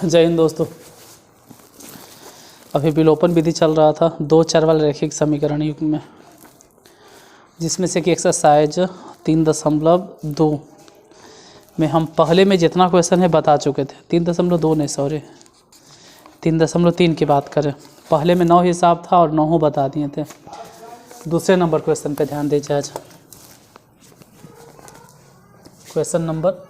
जय हिंद दोस्तों। अभी विलोपन विधि चल रहा था दो चर वाले रैखिक समीकरण युग में, जिसमें से कि एक्सरसाइज 3.2 में हम पहले में जितना क्वेश्चन है बता चुके थे। 3.2 नहीं, सॉरी 3.3 की बात करें। पहले में 9 हिसाब था और 9 बता दिए थे। दूसरे नंबर क्वेश्चन पे ध्यान दीजिए। आज क्वेश्चन नंबर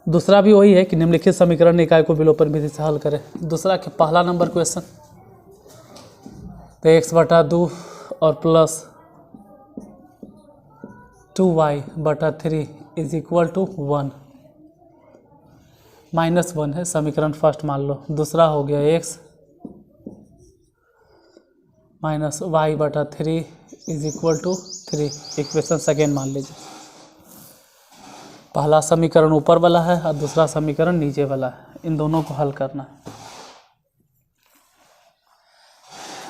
दूसरा भी वही है कि निम्नलिखित समीकरण निकाय को विलोपन विधि से हल करें। दूसरा के पहला नंबर क्वेश्चन, तो x/2 और plus 2y/3 is equal to 1 -1 है। समीकरण फर्स्ट मान लो। दूसरा हो गया x - y/3 is equal to 3। Equation second मान लीजिए। पहला समीकरण ऊपर वाला है और दूसरा समीकरण नीचे वाला है। इन दोनों को हल करना है।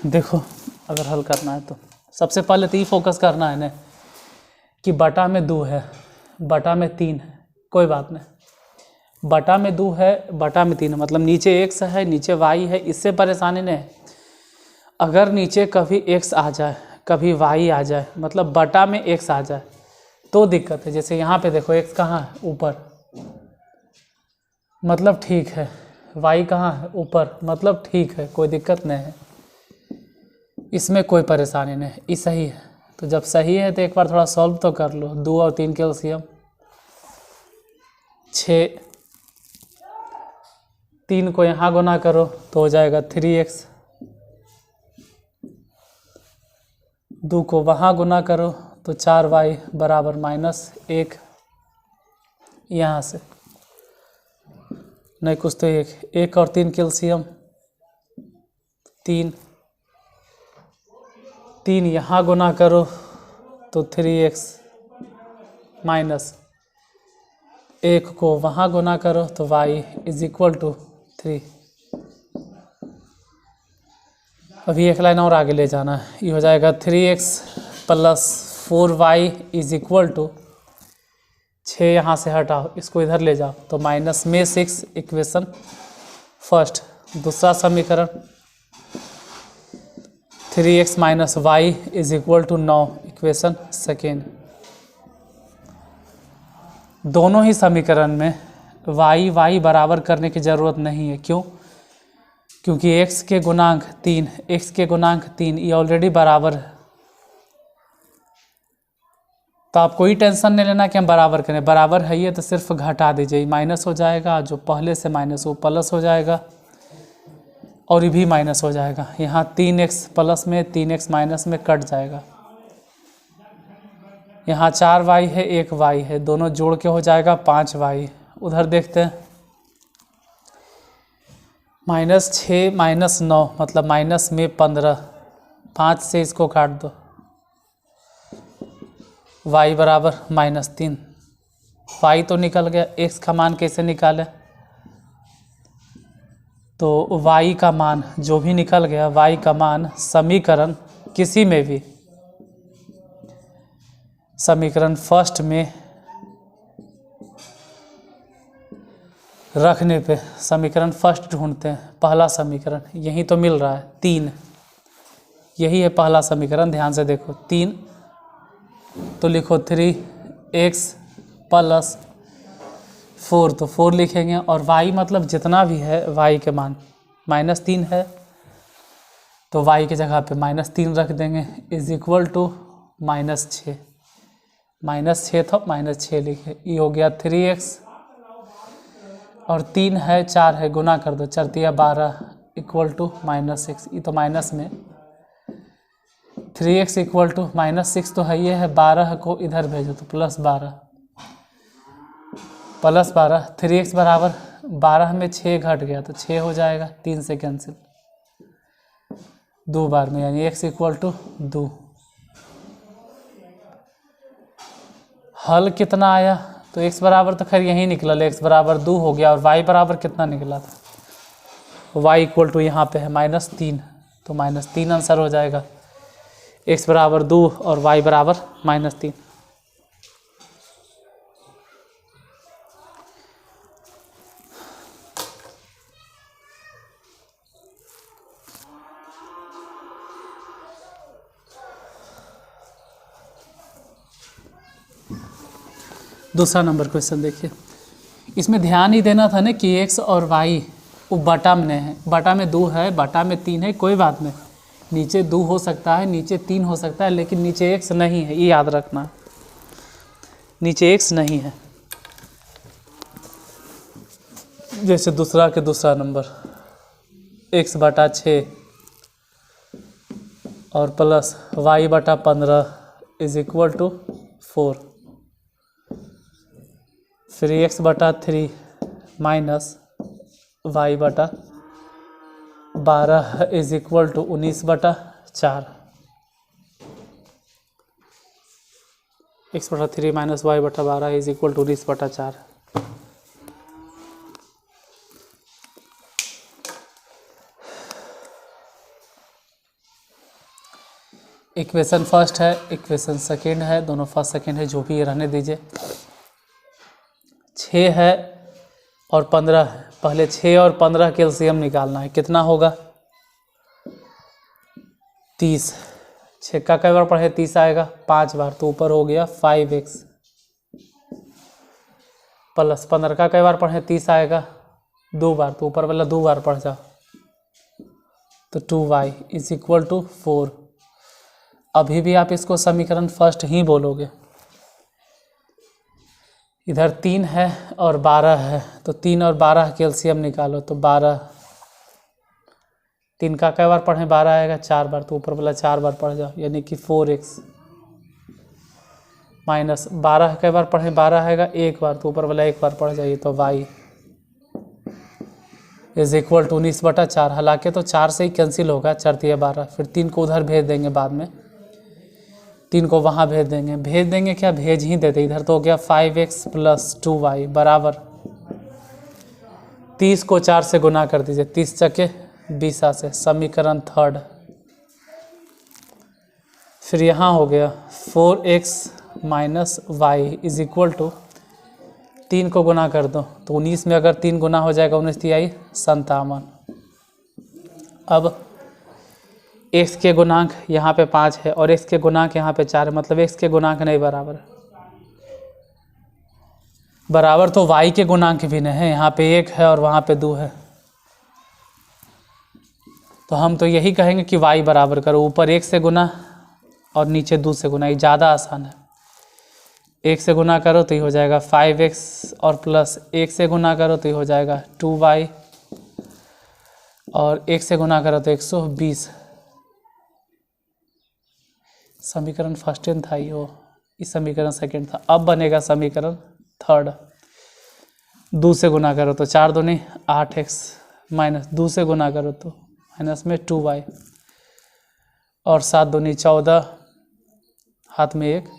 देखो, अगर हल करना है तो सबसे पहले तो ये फोकस करना है ना कि बटा में 2 है, बटा में 3 है, कोई बात नहीं। बटा में 2 है, बटा में 3 है, मतलब नीचे x है, नीचे y है। इससे परेशानी नहीं है। अगर नीचे कभी x आ जाए, कभी y आ जाए, मतलब बटा में x आ जाए तो दिक्कत है। जैसे यहाँ पे देखो, x कहाँ है? ऊपर, मतलब ठीक है। y कहाँ है? ऊपर, मतलब ठीक है, कोई दिक्कत नहीं है। इसमें कोई परेशानी नहीं है, ये सही है। तो जब सही है तो एक बार थोड़ा सॉल्व तो कर लो। 2 और 3 के एलसीएम 6, 3 को यहाँ गुना करो तो हो जाएगा 3x, 2 को वहाँ गुना करो तो 4y बराबर -1। यहाँ से नहीं कुछ तो 1 और 3 के एलसीएम 3, 3 यहाँ गुना करो तो 3x -1 को वहाँ गुना करो तो y इज इक्वल टू 3। अभी एक लाइन और आगे ले जाना है। ये हो जाएगा 3x + 4y is equal to 6। यहाँ से हटाओ, इसको इधर ले जाओ तो -6। Equation first. दूसरा समीकरण 3x - y is equal to 9। Equation second. दोनों ही समीकरण में y बराबर करने की ज़रूरत नहीं है। क्यों? क्योंकि x के गुणांक 3 ये ऑलरेडी बराबर है। तो आप कोई टेंशन नहीं लेना कि हम बराबर करें। बराबर है ये तो सिर्फ घटा दीजिए, माइनस हो जाएगा। जो पहले से माइनस वो प्लस हो जाएगा और ये भी माइनस हो जाएगा। यहाँ 3x प्लस में 3x माइनस में कट जाएगा। यहाँ 4y है, 1y है, दोनों जोड़ के हो जाएगा 5y। उधर देखते हैं, -6 - 9 मतलब माइनस में 15। 5 से इसको काट दो, y बराबर -3। y तो निकल गया। x का मान कैसे निकाले? तो y का मान जो भी निकल गया, y का मान समीकरण किसी में भी, समीकरण फर्स्ट में रखने पे, समीकरण फर्स्ट ढूंढते हैं। पहला समीकरण यही तो मिल रहा है 3, यही है पहला समीकरण। ध्यान से देखो 3, तो लिखो 3x + 4, तो 4 लिखेंगे। और y मतलब जितना भी है, y के मान -3 है तो y की जगह पे -3 रख देंगे इज इक्वल टू -6। -6 था, -6 लिखे। ये हो गया 3x और 3 है, 4 है, गुना कर दो, 4 × 12 इक्वल टू -6। ये तो माइनस में 3x इक्वल टू -6 तो है, ये है। 12 को इधर भेजो तो +12, 3x बराबर 12 में 6 घट गया तो 6 हो जाएगा। 3 से कैंसिल, 2 बार में, यानी x इक्वल टू 2। हल कितना आया? तो x बराबर तो खैर यही निकला, x बराबर 2 हो गया। और y बराबर कितना निकला था? y इक्वल टू यहाँ पे है -3, तो -3 आंसर हो जाएगा। x बराबर 2 और y बराबर -3। दूसरा नंबर क्वेश्चन देखिए, इसमें ध्यान ही देना था ना कि x और y वो बटा में है, बटा में 2 है, बटा में 3 है, कोई बात नहीं, नीचे 2 हो सकता है, नीचे 3 हो सकता है, लेकिन नीचे x नहीं है, ये याद रखना, नीचे x नहीं है। जैसे दूसरा के दूसरा नंबर x बटा 6 और प्लस y बटा 15 इज इक्वल टू 4, फिर x बटा 3 माइनस y बटा 12 इज इक्वल टू 19 बटा 4, x बटा 3 माइनस y बटा 12 इज इक्वल टू 19 बटा 4। इक्वेशन फर्स्ट है, इक्वेशन सेकेंड है, दोनों फर्स्ट सेकेंड है, जो भी ये रहने दीजिए। 6 है और 15 है, पहले 6 और 15 के एलसीएम निकालना है, कितना होगा 30। 6 का कई बार पढ़े 30 आएगा 5 बार, तो ऊपर हो गया 5x, प्लस 15 का कई बार पढ़े 30 आएगा 2 बार, तो ऊपर वाला 2 बार पढ़ जाओ, तो 2y इज इक्वल टू 4। अभी भी आप इसको समीकरण फर्स्ट ही बोलोगे। इधर 3 है और 12 है, तो 3 और 12 के एलसीएम निकालो, तो 12, 3 का कई बार पढ़े 12 आएगा 4 बार, तो ऊपर वाला 4 बार पढ़ जाओ, यानी कि 4x, माइनस 12 कई बार पढ़े 12 आएगा 1 बार, तो ऊपर वाला 1 बार पढ़ जाइए, तो y इज इक्वल टू 19 बटा 4। हालांकि तो 4 से ही कैंसिल होगा, 4 दिए 12, फिर 3 को उधर भेज देंगे, बाद में 3 को वहाँ भेज देंगे क्या, भेज ही देते, इधर तो हो गया 5x प्लस 2y बराबर 30 को 4 से गुना कर दीजिए, 30 चके 20 से, समीकरण थर्ड। फिर यहाँ हो गया 4x minus y is equal to 3 को गुना कर दो, तो 19 में अगर 3 गुना हो जाएगा 19 तिहाई 57। अब x के गुणांक यहाँ पे 5 है और x के गुणांक यहाँ पे 4 है, मतलब x के गुणांक नहीं बराबर है, बराबर तो y के गुणांक भी नहीं है, यहाँ पे 1 है और वहाँ पे 2 है, तो हम तो यही कहेंगे कि y बराबर करो, ऊपर 1 से गुना और नीचे 2 से गुना, ये ज़्यादा आसान है। 1 से गुना करो तो ये हो जाएगा 5x और प्लस 1 से गुना करो तो ये हो जाएगा 2y और 1 से गुना करो तो 120। समीकरण फर्स्ट था ये, इस समीकरण सेकंड था। अब बनेगा समीकरण थर्ड। 2 से गुना करो तो 4 दूनी 8x माइनस 2 से गुना करो तो माइनस में 2y और 7 दूनी 14, हाथ में 1,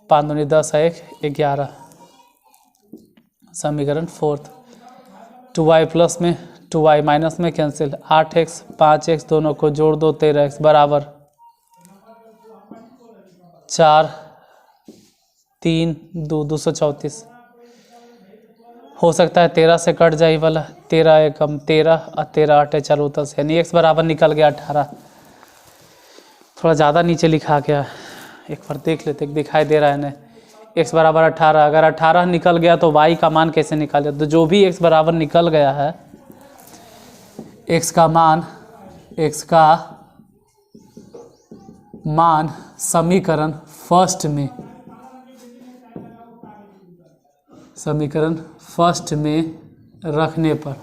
5 दूनी 10 है 1, 11। समीकरण फोर्थ। 2y प्लस में 2y माइनस में कैंसिल, 8x 5x दोनों को जोड़ दो 13x बराबर 4 3 2 234। हो सकता है 13 से कट जाए वाला, 13 एकम 13 और 13 8 4 10, यानी x बराबर निकल गया 18। थोड़ा ज़्यादा नीचे लिखा गया, एक बार देख लेते, दिखाई दे रहा है ना, x बराबर 18। अगर 18 निकल गया तो y का मान कैसे निकाले, तो जो भी x बराबर निकल गया है, x का मान समीकरण फर्स्ट में रखने पर,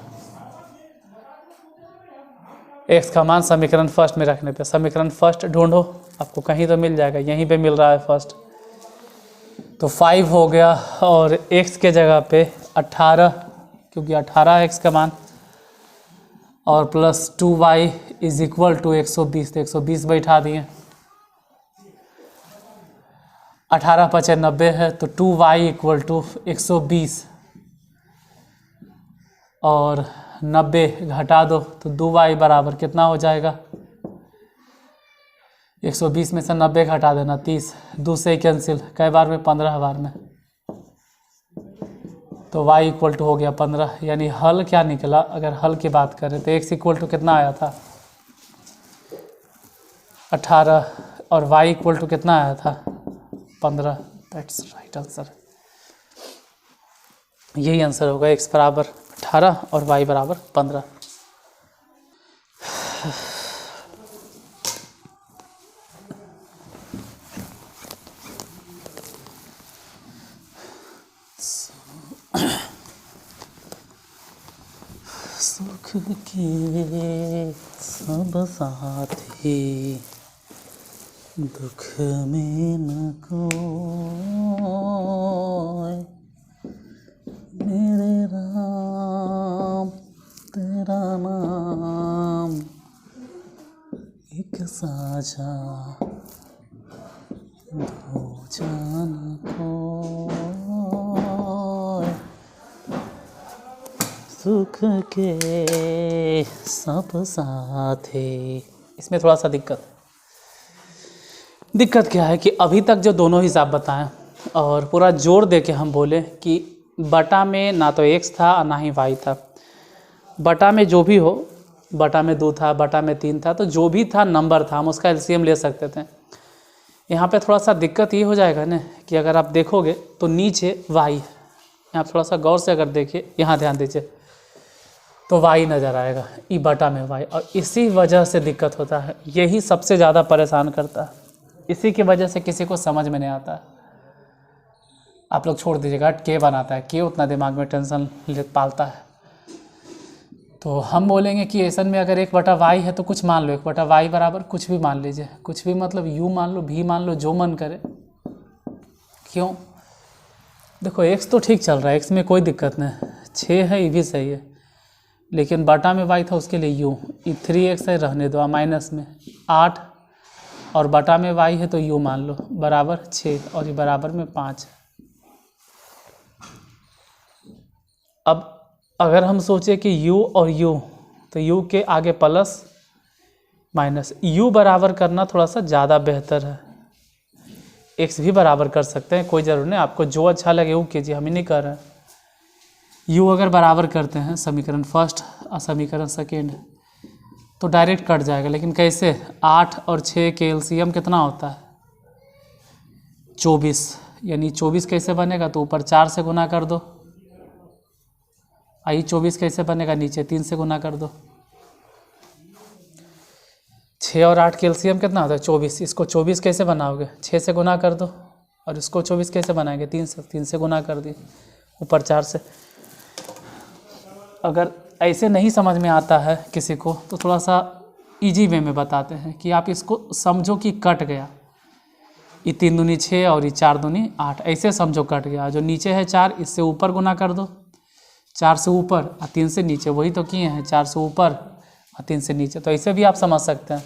x का मान समीकरण फर्स्ट में रखने पर, समीकरण फर्स्ट ढूंढो, आपको कहीं तो मिल जाएगा, यहीं पे मिल रहा है फर्स्ट, तो 5 हो गया और x के जगह पे 18, क्योंकि 18 है x का मान, और plus 2y is equal to 120, तो 120 बैठा दिए, 18 × 5 = 90 है, तो 2y इक्वल टू 120 और 90 घटा दो तो 2y बराबर कितना हो जाएगा, 120 में से 90 घटा देना 30, 2 से कैंसिल, कई बार में 15 बार में, तो y इक्वल टू हो गया 15। यानी हल क्या निकला, अगर हल की बात करें तो x इक्वल टू कितना आया था 18 और y इक्वल टू कितना आया था 15, दैट्स राइट आंसर। यही आंसर होगा, x बराबर 18 और y बराबर 15। सुख के सब साथी दुख में न कोई, मेरे राम तेरा नाम एक साझा दो जान कोई, सुख के सब साथी। इसमें थोड़ा सा दिक्कत क्या है कि अभी तक जो दोनों हिसाब बताएं और पूरा जोड़ दे के हम बोले कि बटा में ना तो x था और ना ही y था। बटा में जो भी हो, बटा में 2 था, बटा में 3 था, तो जो भी था नंबर था, हम उसका एलसीएम ले सकते थे। यहाँ पे थोड़ा सा दिक्कत ये हो जाएगा ना कि अगर आप देखोगे तो नीचे y, यहाँ थोड़ा सा गौर से अगर देखिए, यहाँ ध्यान दीजिए तो y नज़र आएगा, ई बटा में y, और इसी वजह से दिक्कत होता है। यही सबसे ज़्यादा परेशान करता है, इसी की वजह से किसी को समझ में नहीं आता है। आप लोग छोड़ दीजिएगा, के बनाता है, के उतना दिमाग में टेंशन ले पालता है। तो हम बोलेंगे कि एसन में अगर 1/y है तो कुछ मान लो, 1/y बराबर कुछ भी मान लीजिए, कुछ भी मतलब u मान लो, v मान लो, जो मन करे। क्यों? देखो x तो ठीक चल रहा है, x में कोई दिक्कत नहीं, 6 है, ये भी सही है, लेकिन बटा में y था उसके लिए u, 3x है, रहने दो, माइनस में 8, और बटा में y है तो u मान लो, बराबर 6, और ये बराबर में 5। अब अगर हम सोचे कि u और u, तो u के आगे प्लस माइनस, u बराबर करना थोड़ा सा ज़्यादा बेहतर है। x भी बराबर कर सकते हैं, कोई ज़रूर नहीं, आपको जो अच्छा लगे वो कीजिए, हम ही नहीं कर रहे हैं। u अगर बराबर करते हैं समीकरण फर्स्ट और समीकरण सेकेंड तो डायरेक्ट कट जाएगा, लेकिन कैसे? 8 और 6 के एलसीएम कितना होता है? 24, यानी 24 कैसे बनेगा? तो ऊपर 4 से गुना कर दो, आई 24 कैसे बनेगा? नीचे 3 से गुना कर दो। 6 और 8 के एलसीएम कितना होता है? 24। इसको 24 कैसे बनाओगे? 6 से गुना कर दो, और इसको 24 कैसे बनाएंगे? 3 से गुना कर दिए, ऊपर 4 से। अगर ऐसे नहीं समझ में आता है किसी को तो थोड़ा सा इजी वे में बताते हैं कि आप इसको समझो कि कट गया, ये 3 दूनी 6 और ये 4 दूनी 8, ऐसे समझो कट गया। जो नीचे है 4, इससे ऊपर गुना कर दो, 4 से ऊपर और 3 से नीचे, वही तो किए हैं, 4 से ऊपर और 3 से नीचे, तो ऐसे भी आप समझ सकते हैं।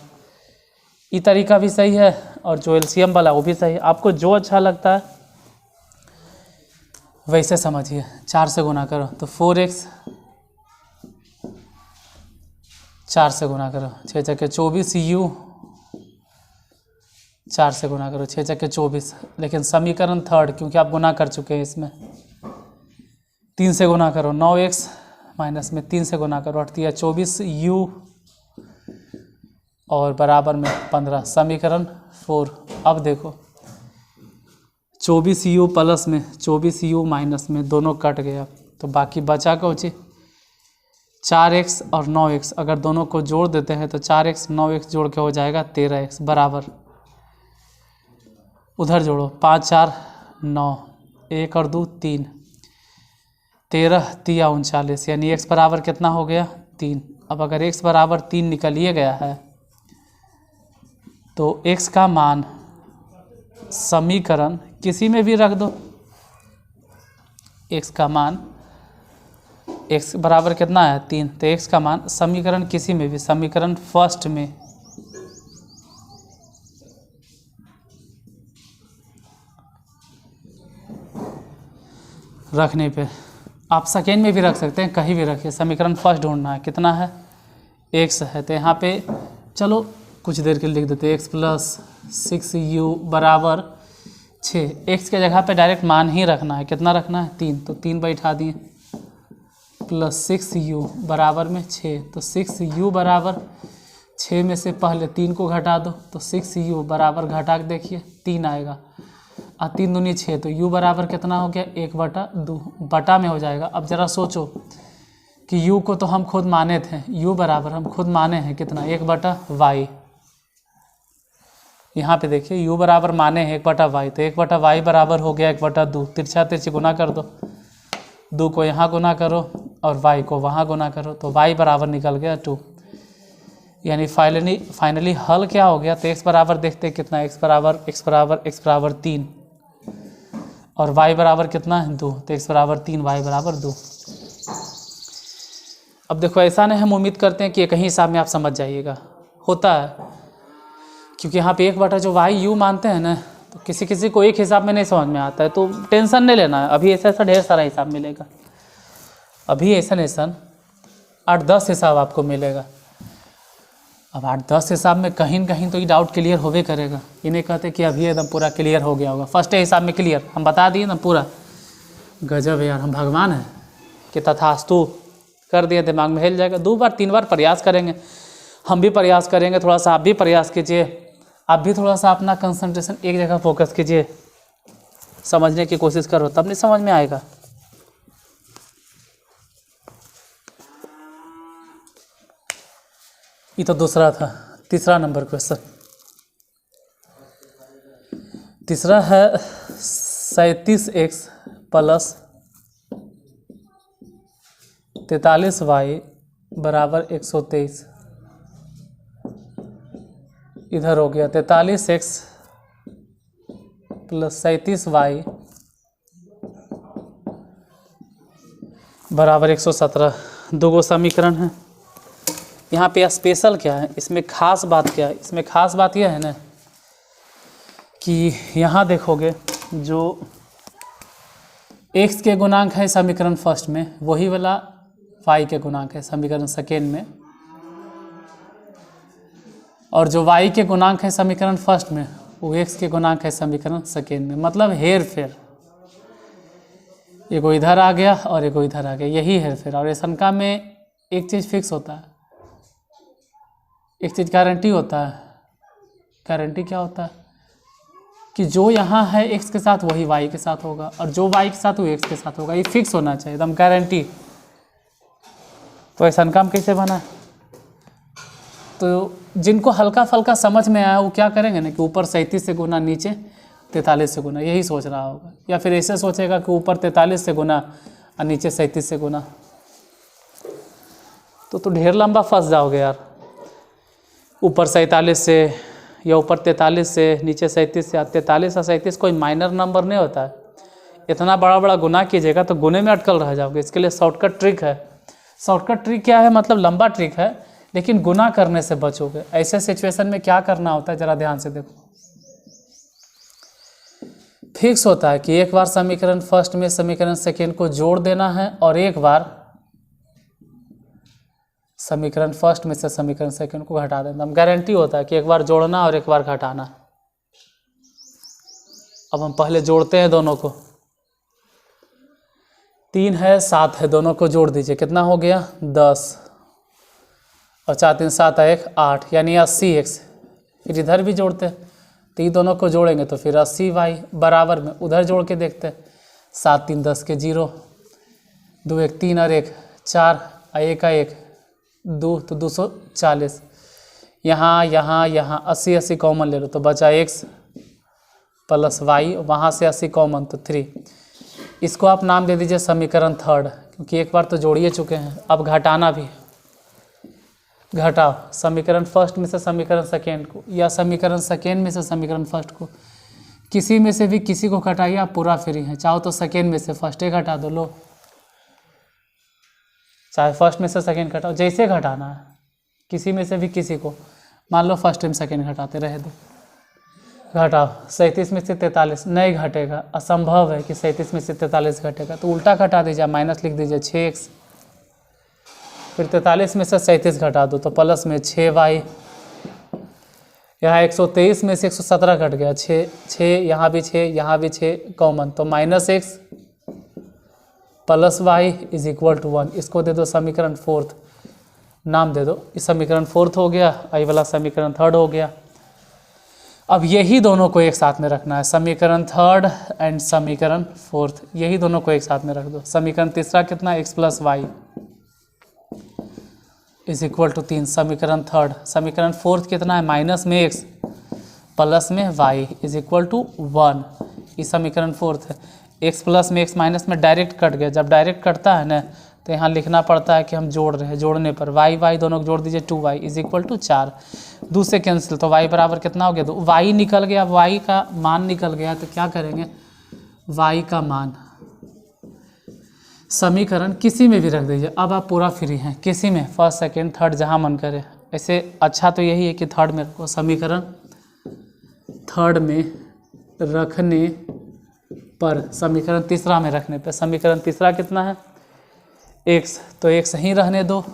ये तरीका भी सही है और जो एलसीएम वाला वो भी सही है, आपको जो अच्छा लगता है वैसे समझिए। 4 से गुना करो तो 4x, 4 से गुना करो 6 चक्के 24, u 4 से गुना करो 6 चक्के 24, लेकिन समीकरण थर्ड क्योंकि आप गुना कर चुके हैं इसमें, 3 से गुना करो 9x, माइनस में 3 से गुना करो 24 u, और बराबर में 15, समीकरण 4। अब देखो 24 u प्लस में 24 u माइनस में दोनों कट गया, तो बाकी बचा कौची? 4x और 9x, अगर दोनों को जोड़ देते हैं तो 4x 9x जोड़ के हो जाएगा 13x, बराबर उधर जोड़ो, 5 4 9, 1 और 2 3, 13 3 39, यानी x बराबर कितना हो गया? 3। अब अगर x बराबर 3 निकलिए गया है तो x का मान समीकरण किसी में भी रख दो, x का मान, x बराबर कितना है? 3, तो x का मान समीकरण किसी में भी, समीकरण फर्स्ट में रखने पे, आप सेकेंड में भी रख सकते हैं, कहीं भी रखिए, समीकरण फर्स्ट ढूंढना है, कितना है? x है, तो यहाँ पे चलो कुछ देर के लिए लिख देते हैं, x प्लस 6u बराबर 6, x के जगह पे डायरेक्ट मान ही रखना है, कितना रखना है? 3, तो 3 बैठा दिए, प्लस 6u बराबर में 6, तो 6u बराबर 6 में से पहले 3 को घटा दो, तो 6u बराबर घटा के देखिए 3 आएगा। 3 दूनी 6, तो u बराबर कितना हो गया 1/2 बटा में हो जाएगा। अब ज़रा सोचो कि u को तो हम खुद माने थे, u बराबर हम खुद माने हैं कितना 1/y। यहाँ पे देखिए u बराबर माने हैं 1/y, तो 1/y बराबर हो गया 1/2। तिरछा तिरछी गुना कर दो, 2 को यहाँ गुना करो और y को वहाँ गुना करो, तो y बराबर निकल गया 2। यानी फाइनली हल क्या हो गया, तो x बराबर देखते हैं कितना, x बराबर 3 और y बराबर कितना है 2, तो x बराबर 3 y बराबर 2। अब देखो ऐसा नहीं, हम उम्मीद करते हैं कि एक ही हिसाब में आप समझ जाइएगा, होता है क्योंकि यहाँ पे 1/, जो y u मानते हैं ना, तो किसी किसी को एक हिसाब में नहीं समझ में आता है, तो टेंशन नहीं लेना है। अभी ऐसा ढेर सारा हिसाब मिलेगा, अभी ऐसा 8-10 हिसाब आपको मिलेगा। अब 8-10 हिसाब में कहीं न कहीं तो ये डाउट क्लियर होवे करेगा, ये नहीं कहते कि अभी एकदम पूरा क्लियर हो गया होगा। फर्स्ट हिसाब में क्लियर हम बता दिए ना पूरा, गजब है यार, हम भगवान हैं कि तथास्तु कर दिए, दिमाग में हिल जाएगा। 2 बार 3 बार प्रयास करेंगे, हम भी प्रयास करेंगे, थोड़ा सा आप भी प्रयास कीजिए, आप भी थोड़ा सा अपना कंसंट्रेशन एक जगह फोकस कीजिए, समझने की कोशिश करो, तब नहीं समझ में आएगा। ये तो दूसरा था। तीसरा नंबर क्वेश्चन, तीसरा है 37x प्लस 43y बराबर 123। इधर हो गया 43x प्लस 37y बराबर 117। 2 गो समीकरण है। यहाँ पे स्पेशल क्या है, इसमें खास बात क्या है, इसमें खास बात यह है ना कि यहाँ देखोगे जो x के गुणांक है समीकरण फर्स्ट में, वही वाला y के गुणांक है समीकरण सेकेंड में, और जो y के गुणांक है समीकरण फर्स्ट में, वो x के गुणांक है समीकरण सेकेंड में। मतलब हेर फेर, एगो इधर आ गया और एगो इधर आ गया, यही हेर फेर। और शंका में एक चीज़ फिक्स होता है, एक चीज़ गारंटी होता है। गारंटी क्या होता है कि जो यहाँ है x के साथ वही y के साथ होगा, और जो y के साथ वो x के साथ होगा, ये फिक्स होना चाहिए एकदम गारंटी। तो ऐसा काम कैसे बना? तो जिनको हल्का फल्का समझ में आया वो क्या करेंगे ना कि ऊपर 37 से गुना, नीचे 43 से गुना, यही सोच रहा होगा। या फिर ऐसे सोचेगा कि ऊपर 43 से गुना और नीचे 37 से गुना, तो ढेर लंबा फंस जाओगे यार। ऊपर 47 से या ऊपर 43 से, नीचे 37 से। 43 और 37 कोई माइनर नंबर नहीं होता है। इतना बड़ा बड़ा गुना कीजिएगा तो गुने में अटकल रह जाओगे। इसके लिए शॉर्टकट ट्रिक है। शॉर्टकट ट्रिक क्या है? मतलब लंबा ट्रिक है, लेकिन गुना करने से बचोगे। ऐसे सिचुएशन में क्या करना होता है, ज़रा ध्यान से देखो। फिक्स होता है कि एक बार समीकरण फर्स्ट में समीकरण सेकेंड को जोड़ देना है, और एक बार समीकरण फर्स्ट में से समीकरण सेकंड को घटा देना। हम गारंटी होता है कि एक बार जोड़ना और एक बार घटाना। अब हम पहले जोड़ते हैं दोनों को। 3 है 7 है, दोनों को जोड़ दीजिए, कितना हो गया 10, और 4 3 7 1 8, यानी 80x। फिर इधर भी जोड़ते हैं, तो ये दोनों को जोड़ेंगे तो फिर 80y बराबर में उधर जोड़ के देखते हैं। 7 3 10 के 0, 2 1 3 और 1 4, 1 1 2, तो 240। यहाँ 80 80 कॉमन ले लो तो बचा x प्लस y, वहाँ से 80 कॉमन तो 3। इसको आप नाम दे दीजिए समीकरण थर्ड, क्योंकि एक बार तो जोड़िए चुके हैं। अब घटाना भी, घटाओ समीकरण फर्स्ट में से समीकरण सेकेंड को, या समीकरण सेकेंड में से समीकरण फर्स्ट को। किसी में से भी किसी को घटाइए, आप पूरा फ्री हैं। चाहो तो सेकेंड में से फर्स्ट ही घटा दो, लो, चाहे फर्स्ट में से सेकेंड घटाओ, जैसे घटाना है। किसी में से भी किसी को, मान लो फर्स्ट में सेकेंड घटाते रहे दो, घटाओ। 37 में से 43 नहीं घटेगा, असंभव है कि 37 में से 43 घटेगा, तो उल्टा घटा दीजिए, माइनस लिख दीजिए 6x। फिर 43 में से 37 घटा दो तो प्लस में 6y। यहाँ 123 में से 117 घट गया, 6 यहाँ भी 6, यहाँ भी 6 कॉमन, तो minus x plus y is equal to 1। इसको दे दो समीकरण फोर्थ, नाम दे दो। इस समीकरण फोर्थ हो गया, आई वाला समीकरण थर्ड हो गया। अब यही दोनों को एक साथ में रखना है, समीकरण थर्ड एंड समीकरण फोर्थ, यही दोनों को एक साथ में रख दो। समीकरण तीसरा कितना, x plus y is equal to 3, समीकरण थर्ड। समीकरण फोर्थ कितना है, माइनस में x प्लस में y इज इक्वल टू 1, ये समीकरण फोर्थ है। x प्लस में x माइनस में डायरेक्ट कट गया, जब डायरेक्ट कटता है ना तो यहाँ लिखना पड़ता है कि हम जोड़ रहे हैं, जोड़ने पर y दोनों को जोड़ दीजिए, 2y इज इक्वल टू 4, 2 से कैंसिल तो y बराबर कितना हो गया, तो y निकल गया, y का मान निकल गया, तो क्या करेंगे, y का मान समीकरण किसी में भी रख दीजिए। अब आप पूरा फ्री हैं, किसी में, फर्स्ट सेकेंड थर्ड जहाँ मन करे। ऐसे अच्छा तो यही है कि थर्ड में रखो, समीकरण थर्ड में रखने पर, समीकरण तीसरा में रखने पर, समीकरण तीसरा कितना है x, तो x ही रहने दो,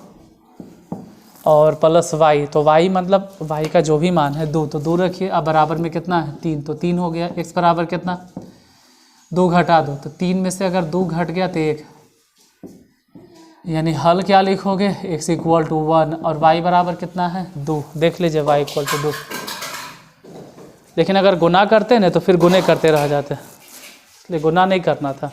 और प्लस y, तो y मतलब y का जो भी मान है 2, तो 2 रखिए। अब बराबर में कितना है 3, तो 3 हो गया। x बराबर कितना, 2 घटा दो, तो 3 में से अगर 2 घट गया तो 1, यानी हल क्या लिखोगे, x इक्वल टू 1, और y बराबर कितना है 2, देख लीजिए y इक्वल टू 2। लेकिन अगर गुना करते ना तो फिर गुने करते रह जाते, इसलिए गुना नहीं करना था।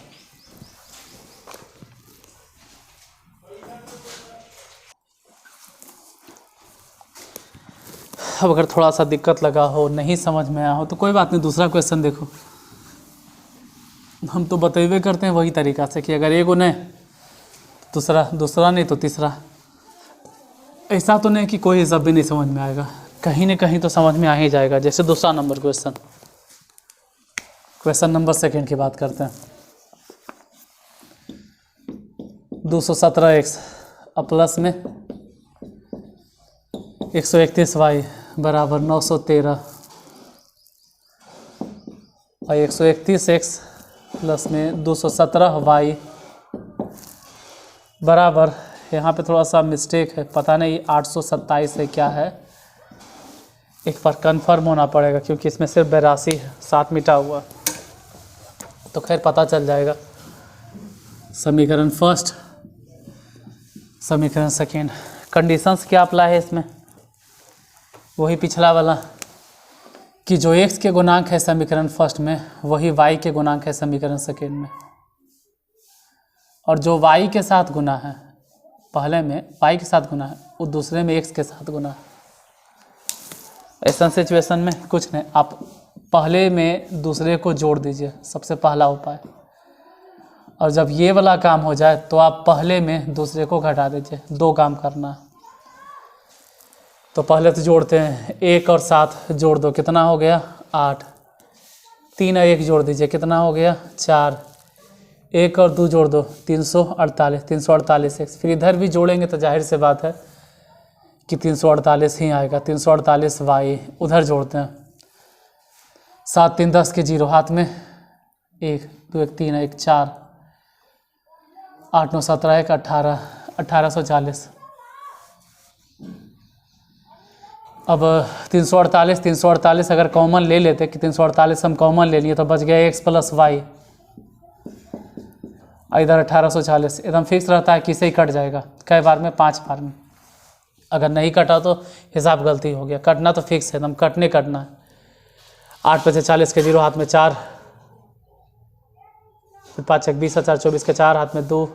अब अगर थोड़ा सा दिक्कत लगा हो, नहीं समझ में आया हो तो कोई बात नहीं, दूसरा क्वेश्चन देखो। हम तो बतेबे करते हैं वही तरीका से कि अगर एक गुने दूसरा, दूसरा नहीं तो तीसरा। ऐसा तो नहीं कि कोई हिसाब भी नहीं समझ में आएगा, कहीं ना कहीं तो समझ में आ ही जाएगा। जैसे दूसरा number question, question number second की बात करते हैं। 217x प्लस में 131y बराबर 913, और 131x प्लस में 217y बराबर, यहाँ पे थोड़ा सा मिस्टेक है, पता नहीं 827 है क्या है, एक बार कंफर्म होना पड़ेगा क्योंकि इसमें सिर्फ 82 है, 7 मिटा हुआ, तो खैर पता चल जाएगा। समीकरण फर्स्ट, समीकरण सेकेंड, कंडीशंस क्या अप्लाई है इसमें, वही पिछला वाला कि जो x के गुणांक है समीकरण फर्स्ट में वही y के गुणांक है समीकरण सेकेंड में, और जो y के साथ गुना है पहले में, y के साथ गुना है वो दूसरे में x के साथ गुना है। ऐसा सिचुएशन में कुछ नहीं, आप पहले में दूसरे को जोड़ दीजिए, सबसे पहला उपाय, और जब ये वाला काम हो जाए तो आप पहले में दूसरे को घटा दीजिए। 2 काम करना है, तो पहले तो जोड़ते हैं, 1 और 7 जोड़ दो, कितना हो गया 8, 3 और 1 जोड़ दीजिए, कितना हो गया 4, 1 और 2 जोड़ दो 348, 348x, फिर इधर भी जोड़ेंगे तो जाहिर से बात है कि 348 ही आएगा, 348y उधर जोड़ते हैं, 7 3 10 के 0 हाथ में 1 2 1 3 1 4, 8 9 17 1 18, 1840। अब 348 अगर कॉमन ले लेते कि 348 हम कॉमन ले लिए तो बच गया x प्लस वाई, इधर 1840, एकदम फिक्स रहता है कि इसे ही कट जाएगा, कई बार में 5 बार में, अगर नहीं कटा तो हिसाब गलती हो गया, कटना तो फिक्स है, एकदम कटना है। 8 5 40 के 0 हाथ में 4, फिर 5 1 20 4 24 के 4 हाथ में 2,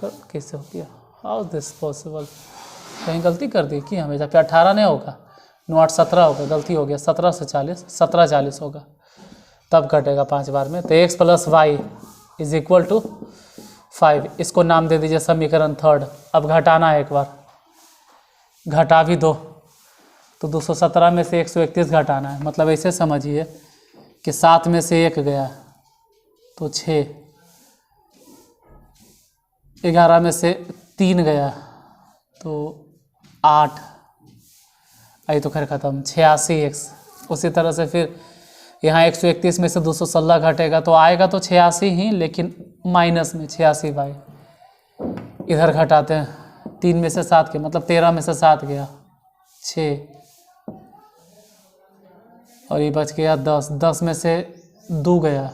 कैसे हो गया, हाउ दिस पॉसिबल, कहीं गलती कर दी कि हमेशा, फिर 18 नहीं होगा, 9 8 17 होगा, गलती हो गया, 17 से 40, 17 40 होगा, तब कटेगा 5 बार में। तो x plus y is equal to 5, इसको नाम दे दीजिए समीकरण थर्ड। अब घटाना है, एक बार घटा भी दो, तो 217 में से 131 घटाना है, मतलब ऐसे समझिए कि 7 में से 1 गया तो 6, 11 में से 3 गया तो 8, आई तो खैर ख़त्म, 86x। उसी तरह से फिर यहाँ 131 में से 216 घटेगा तो आएगा तो 86 ही, लेकिन माइनस में 86y, इधर घटाते हैं 3 में से 7 के, मतलब 13 में से 7 गया 6, और ये बच गया 10, 10 में से 2 गया,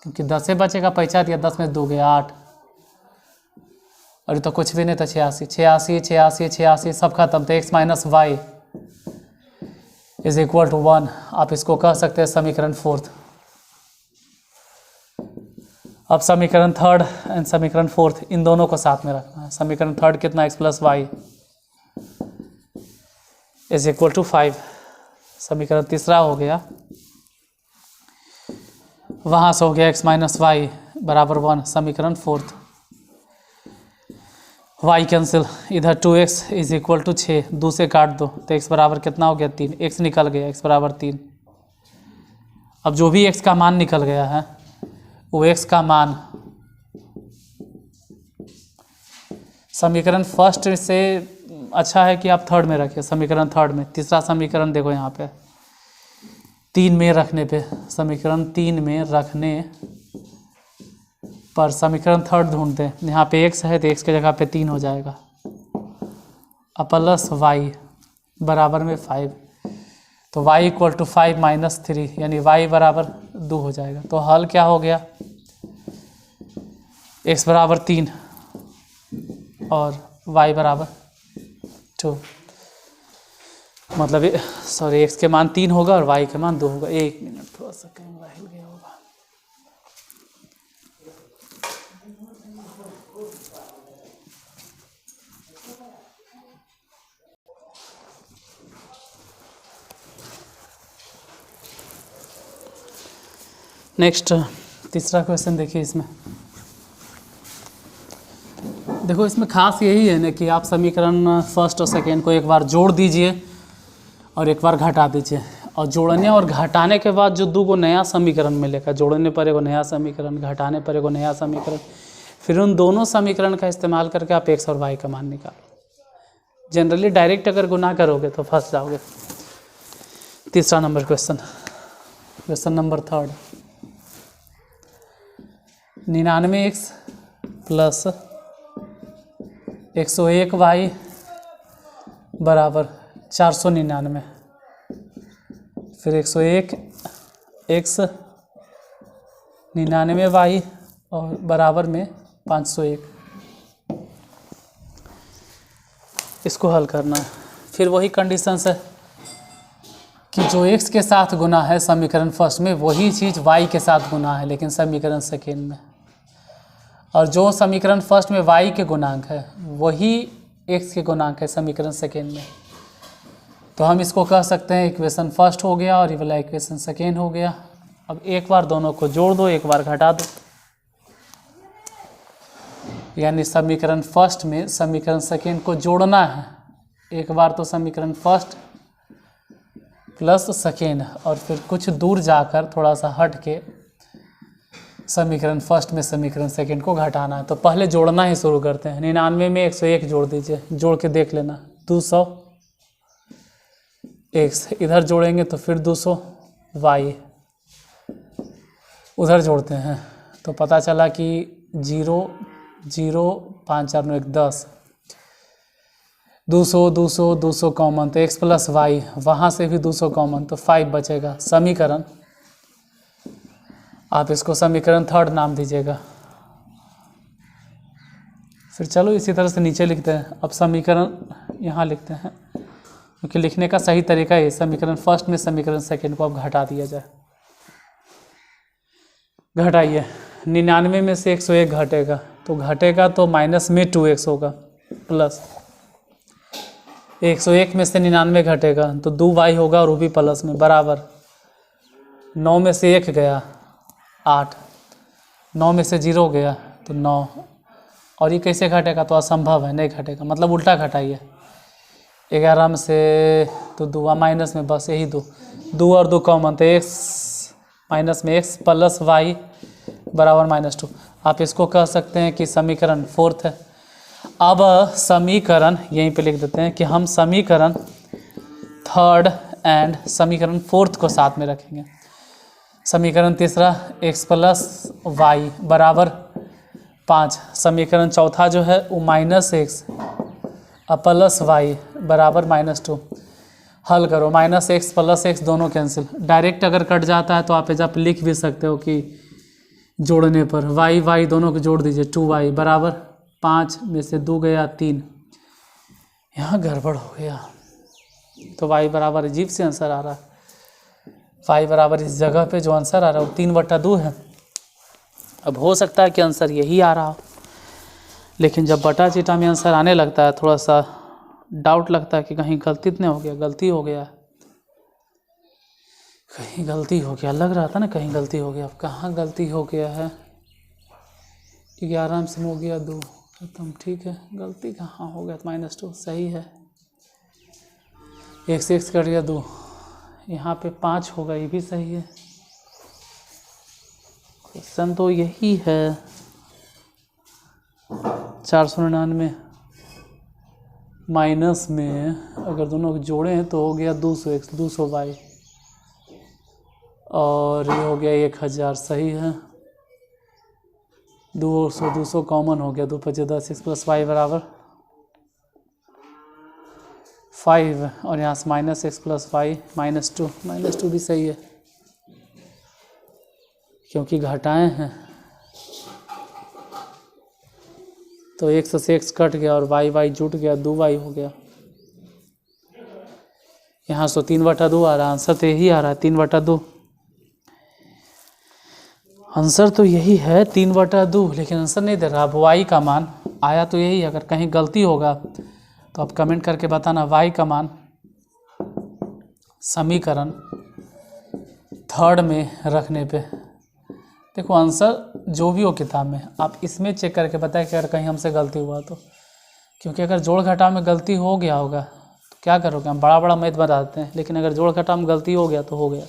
क्योंकि 10 से बचेगा, पैसा दिया, 10 में से 2 गया 8, और ये तो कुछ भी नहीं था, 86 86 86 86 सब खत्म, तो x minus y is equal to 1। आप इसको कह सकते हैं समीकरण फोर्थ। अब समीकरण थर्ड एंड समीकरण फोर्थ इन दोनों को साथ में रखना है। समीकरण थर्ड कितना, x plus y is equal to 5। समीकरण तीसरा हो गया, वहाँ से हो गया x माइनस वाई बराबर 1। समीकरण फोर्थ, y कैंसिल, इधर 2x इज इक्वल टू 6, 2 से काट दो तो x बराबर कितना हो गया 3, x निकल गया, x बराबर 3। अब जो भी x का मान निकल गया है वो x का मान समीकरण फर्स्ट से अच्छा है कि आप थर्ड में रखिए। समीकरण थर्ड में, तीसरा समीकरण देखो यहाँ पे 3 में रखने पे, समीकरण 3 में रखने पर समीकरण थर्ड ढूंढते हैं। यहाँ पे x है तो x की जगह पे 3 हो जाएगा, अब प्लस y बराबर में 5, तो y इक्वल टू 5 माइनस 3 यानी y बराबर 2 हो जाएगा। तो हल क्या हो गया, x बराबर 3 और y बराबर 2, मतलब सॉरी x के मान 3 होगा और y के मान 2 होगा। 1 मिनट, थोड़ा सा कैमरा हिल गया होगा। नेक्स्ट तीसरा क्वेश्चन देखिए। इसमें देखो, इसमें खास यही है ना कि आप समीकरण फर्स्ट और सेकेंड को एक बार जोड़ दीजिए और एक बार घटा दीजिए, और जोड़ने और घटाने के बाद जो 2 को नया समीकरण मिलेगा, जोड़ने पर एगो नया समीकरण, घटाने पर एगो नया समीकरण, फिर उन दोनों समीकरण का इस्तेमाल करके आप x और y का मान निकालो। जनरली डायरेक्ट अगर गुना करोगे तो फंस जाओगे। तीसरा number question, question number third, 99x plus 101y बराबर 499, फिर 101x 99y और बराबर में 501। इसको हल करना है। फिर वही कंडीशन है कि जो x के साथ गुना है समीकरण फर्स्ट में, वही चीज़ y के साथ गुना है लेकिन समीकरण सेकेंड में, और जो समीकरण फर्स्ट में y के गुणांक है वही x के गुणांक है समीकरण सेकेंड में। तो हम इसको कह सकते हैं इक्वेशन फर्स्ट हो गया और ये वाला इक्वेशन सेकेंड हो गया। अब एक बार दोनों को जोड़ दो, एक बार घटा दो, यानी समीकरण फर्स्ट में समीकरण सेकेंड को जोड़ना है। एक बार तो समीकरण फर्स्ट प्लस सेकेंड और फिर कुछ दूर जाकर थोड़ा सा हट के समीकरण फर्स्ट में समीकरण सेकेंड को घटाना है। तो पहले जोड़ना ही शुरू करते हैं। 99 में 101 जोड़ दीजिए, जोड़ के देख लेना, 200x, इधर जोड़ेंगे तो फिर 200y, उधर जोड़ते हैं तो पता चला कि 0 0 5 4 9 1 10, 200 200 200 कॉमन तो x प्लस वाई, वहाँ से भी 200 कॉमन तो 5 बचेगा। समीकरण, आप इसको समीकरण थर्ड नाम दीजिएगा। फिर चलो इसी तरह से नीचे लिखते हैं। अब समीकरण यहाँ लिखते हैं क्योंकि लिखने का सही तरीका है, समीकरण फर्स्ट में समीकरण सेकेंड को अब घटा दिया जाए। घटाइए, 99 में से 101 घटेगा तो घटेगा तो माइनस में 2x होगा, प्लस 101 में से 99 घटेगा तो 2y होगा और वो भी प्लस में, बराबर 9 में से 1 गया 8, 9 में से 0 गया तो 9, और ये कैसे घटेगा, तो असंभव है, नहीं घटेगा, मतलब उल्टा घटाइए। 11 में से तो 2 माइनस में बस यही 2 और 2 कॉमन तो x माइनस में x प्लस वाई बराबर -2। आप इसको कह सकते हैं कि समीकरण फोर्थ है। अब समीकरण यहीं पे लिख देते हैं कि हम समीकरण थर्ड एंड समीकरण फोर्थ को साथ में रखेंगे। समीकरण तीसरा x प्लस वाई बराबर 5, समीकरण चौथा जो है वो -x प्लस वाई बराबर -2। हल करो, -x प्लस x दोनों कैंसिल, डायरेक्ट अगर कट जाता है तो आप एजा लिख भी सकते हो कि जोड़ने पर y दोनों को जोड़ दीजिए, 2y बराबर 5 में से 2 गया 3, यहाँ गड़बड़ हो गया, तो y बराबर अजीब से आंसर आ रहा है। y बराबर इस जगह पे जो आंसर आ रहा है वो 3/2 है। अब हो सकता है कि आंसर यही आ रहा हो, लेकिन जब बटा चीटा में आंसर आने लगता है थोड़ा सा डाउट लगता है कि कहीं गलती तो नहीं हो गया, गलती हो गया, कहीं गलती हो गया, लग रहा था ना कहीं गलती हो गया। अब कहाँ गलती हो गया है? 11 में हो गया 2 खत्म, ठीक है। गलती कहाँ हो गया? -2 सही है। 1 से 1 कट गया 2, यहाँ पे 5 होगा, ये भी सही है। क्वेश्चन तो यही है। 499 माइनस में अगर दोनों को जोड़े हैं तो हो गया 200x 200y और ये हो गया 1000, सही है। 200 कॉमन हो गया, 2 × 10 x + y बराबर 5 और यहाँ से -x + y -2 भी सही है क्योंकि घटाएं हैं तो x से x कट गया और y जुट गया, 2y हो गया। यहाँ से 3/2 आ रहा है, आंसर तो यही आ रहा है 3/2। आंसर तो यही है 3/2, लेकिन आंसर नहीं दे रहा। अब y का मान आया तो यही, अगर कहीं गलती होगा तो आप कमेंट करके बताना। y का मान समीकरण 3 में रखने पे देखो आंसर जो भी हो किताब में आप इसमें चेक करके बताएं कि अगर कहीं हमसे गलती हुआ तो, क्योंकि अगर जोड़ घटाव में गलती हो गया होगा तो क्या करोगे? हम बड़ा मैथ बता देते हैं, लेकिन अगर जोड़ घटाव में गलती हो गया तो हो गया,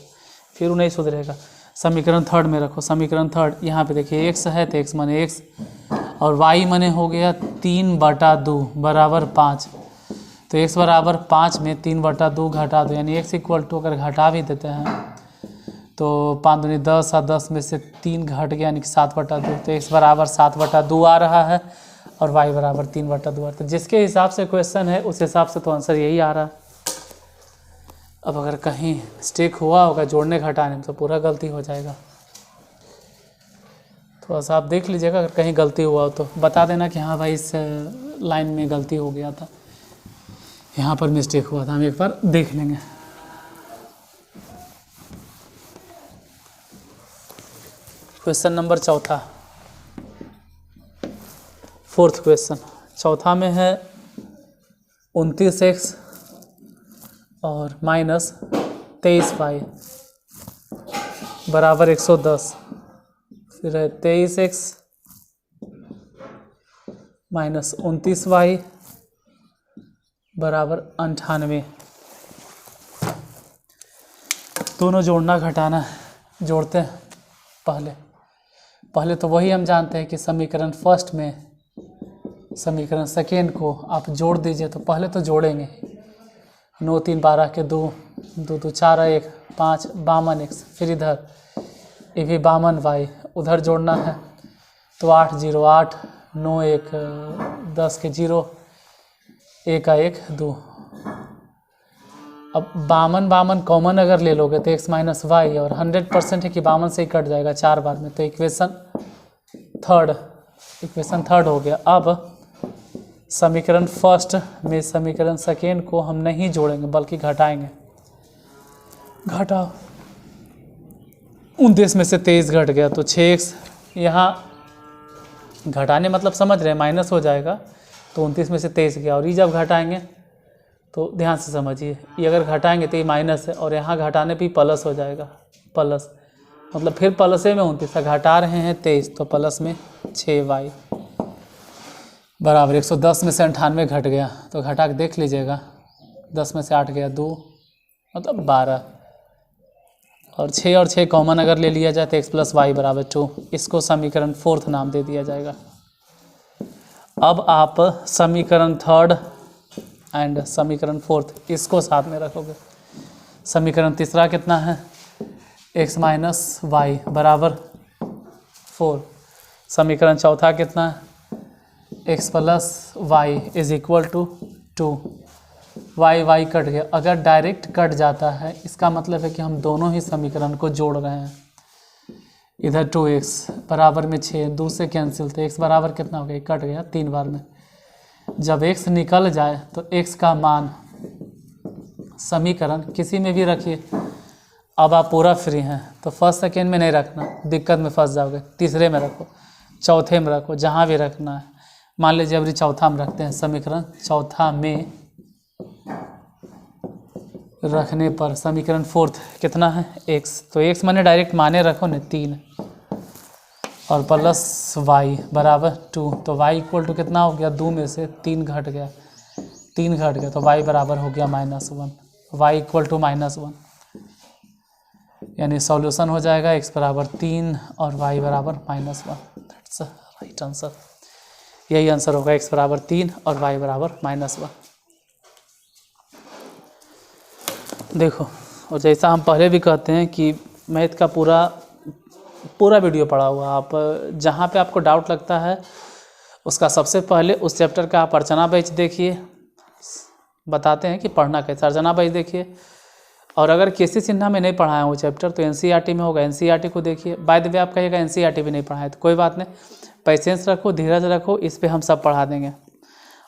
फिर वो नहीं सुधरेगा। समीकरण 3 में रखो, समीकरण 3 यहाँ पे देखिए x है तो x माने x और y माने हो गया 3/2 बराबर 5। तो x बराबर 5 में 3/2 घटा दो, यानी x = अगर घटा भी देते हैं तो 5 दूनी 10 और 10 में से 3 घट गया यानी कि 7/2। तो x बराबर 7/2 आ रहा है और y बराबर 3/2। तो जिसके हिसाब से क्वेश्चन है उस हिसाब से तो आंसर यही आ रहा है। अब अगर कहीं मिस्टेक हुआ होगा जोड़ने घटाने में तो पूरा गलती हो जाएगा। थोड़ा सा आप देख लीजिएगा, अगर कहीं गलती हुआ हो तो बता देना कि हाँ भाई इस लाइन में गलती हो गया था, यहाँ पर मिस्टेक हुआ था, हम एक बार देख लेंगे। Question number 4, 4th question. चौथा में है 29x और -23y बराबर 110। फिर है 23x -29y बराबर 98। दोनों जोड़ना घटाना है। जोड़ते हैं पहले तो वही हम जानते हैं कि समीकरण फर्स्ट में समीकरण सेकेंड को आप जोड़ दीजिए। तो पहले तो जोड़ेंगे 9 3 12 के 2 2 2 4 1 5 52x, फिर इधर ये भी 52y उधर जोड़ना है तो 8 0 8 9 1 10 के 0 1 1 2। अब 52 कॉमन अगर ले लोगे तो x - y और 100% है कि 52 से ही कट जाएगा 4 बार में, तो इक्वेशन थर्ड हो गया। अब समीकरण फर्स्ट में समीकरण सेकेंड को हम नहीं जोड़ेंगे बल्कि घटाएंगे। घटाओ 29 में से 23 घट गया तो 6x, यहाँ घटाने मतलब समझ रहे हैं माइनस हो जाएगा तो 29 में से 23 गया। और ये जब घटाएंगे तो ध्यान से समझिए, ये अगर घटाएंगे तो ये माइनस है और यहाँ घटाने पे प्लस हो जाएगा, प्लस मतलब फिर प्लस में 29 घटा रहे हैं 23 तो प्लस में 6y बराबर 110 में से 98 घट गया तो घटा के देख लीजिएगा। 10 में से 8 गया 2 मतलब 12 और 6 और 6 कॉमन अगर ले लिया जाए तो x + y बराबर 2। इसको समीकरण 4th नाम दे दिया जाएगा। अब आप समीकरण 3rd एंड समीकरण 4th इसको साथ में रखोगे। समीकरण तीसरा कितना है? x - y बराबर 4। समीकरण चौथा कितना है? x + y = 2। y कट गया। अगर डायरेक्ट कट जाता है इसका मतलब है कि हम दोनों ही समीकरण को जोड़ रहे हैं। इधर 2x बराबर में 6, 2 से कैंसिल तो x बराबर कितना हो गया? कट गया 3 बार में। जब x निकल जाए तो x का मान समीकरण किसी में भी रखिए। अब आप पूरा फ्री हैं तो फर्स्ट सेकेंड में नहीं रखना, दिक्कत में फंस जाओगे। तीसरे में रखो, चौथे में रखो, जहाँ भी रखना है। मान लीजिए अभी चौथा में रखते हैं, समीकरण चौथा में रखने पर समीकरण फोर्थ कितना है x, तो x मैंने डायरेक्ट माने रखो न 3 और प्लस y बराबर 2, तो y इक्वल टू कितना हो गया, 2 में से 3 घट गया, 3 घट गया तो y बराबर हो गया -1, y इक्वल टू -1, यानी सॉल्यूशन हो जाएगा x बराबर 3 और y बराबर -1। दैट्स राइट आंसर, यही आंसर होगा, x बराबर 3 और y बराबर -1। देखो, और जैसा हम पहले भी कहते हैं कि मैथ का पूरा वीडियो पढ़ा हुआ, आप जहाँ पे आपको डाउट लगता है उसका सबसे पहले उस चैप्टर का आप अर्चना बैच देखिए, बताते हैं कि पढ़ना कैसे, अर्चना बैच देखिए। और अगर केसी सिन्हा में नहीं पढ़ाया वो चैप्टर तो एनसीईआरटी में होगा, एनसीईआरटी को देखिए। बाय द वे आप कहिएगा एनसीईआरटी भी नहीं पढ़ाए तो कोई बात नहीं, पेशेंस रखो, धीरज रखो, इस पे हम सब पढ़ा देंगे।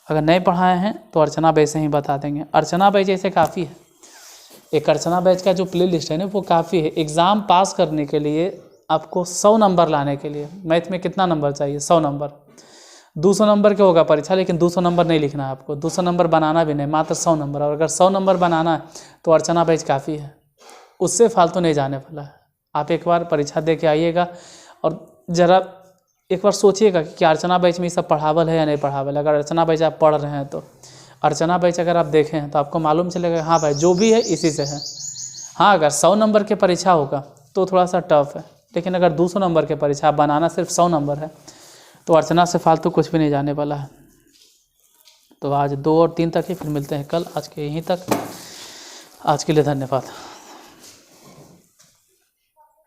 अगर नहीं पढ़ाए हैं तो अर्चना बैच से ही बता देंगे। अर्चना बैच ऐसे काफ़ी है, एक अर्चना बैच का जो प्ले लिस्ट है ना वो काफ़ी है। एग्ज़ाम पास करने के लिए आपको 100 नंबर लाने के लिए मैथ में कितना नंबर चाहिए, 100 नंबर। 200 नंबर के होगा परीक्षा, लेकिन 200 नंबर नहीं लिखना है आपको, 200 नंबर बनाना भी नहीं, मात्र 100 नंबर। और अगर 100 नंबर बनाना है तो अर्चना बैच काफ़ी है, उससे फालतू नहीं जाने वाला है। आप एक बार परीक्षा दे के आइएगा और ज़रा एक बार सोचिएगा कि क्या अर्चना बैच में ये सब पढ़ावल है या नहीं पढ़ावल। अगर अर्चना बैच आप पढ़ रहे हैं तो अर्चना बैच अगर आप देखें हैं तो आपको मालूम चलेगा हाँ भाई जो भी है इसी से है। हाँ, अगर 100 नंबर के परीक्षा होगा तो थोड़ा सा टफ है, लेकिन अगर 200 नंबर के परीक्षा बनाना सिर्फ 100 नंबर है तो अर्चना से फालतू कुछ भी नहीं जाने वाला है। तो आज 2 और 3 तक ही, फिर मिलते हैं कल। आज के यहीं तक, आज के लिए धन्यवाद।